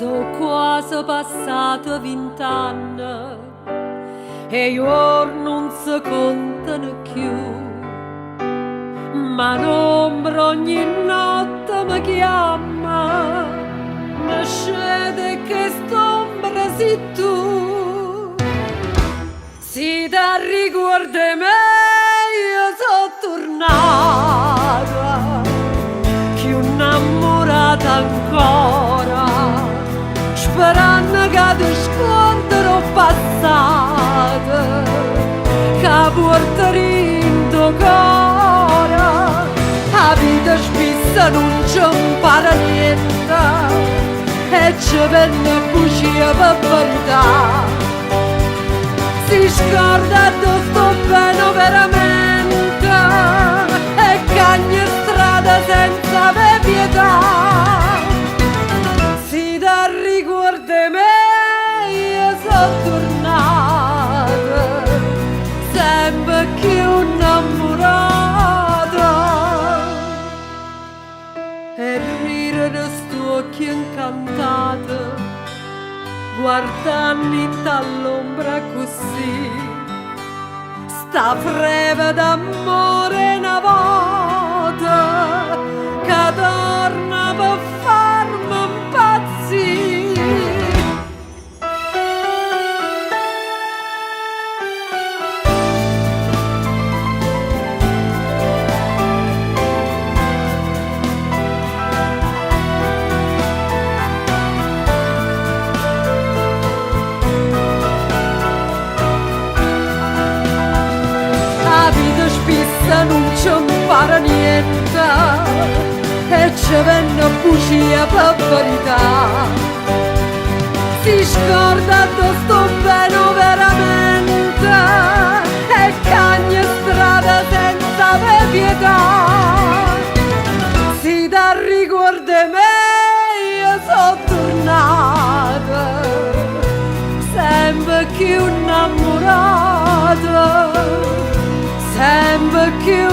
So quasi passati 20 anni e i giorni non si contano più, ma l'ombra ogni notte mi chiama, mi scende che st'ombra sei tu. Si da ricordi me io sono tornata, più innamorata ancora, sperando che ti sconterò passata, che porterì in tuo cuore. La vita spessa non ci impara niente e ci venne bugia per verità. Si scorda dove sto bene veramente e cagna strada senza avere pietà. Si da ricordi me io sono tornata, sempre più innamorata, e rire di sto occhi incantati, guardandomi dall'ombra così, sta freve d'amore una volta che torna per farmi impazzire. Spessa non ci impara niente e ci venne bugia per verità. Si scorda dove sto bene veramente e cagna strada senza avere pietà. Si da ricordi me io sono tornata, sempre più innamorata, sempre più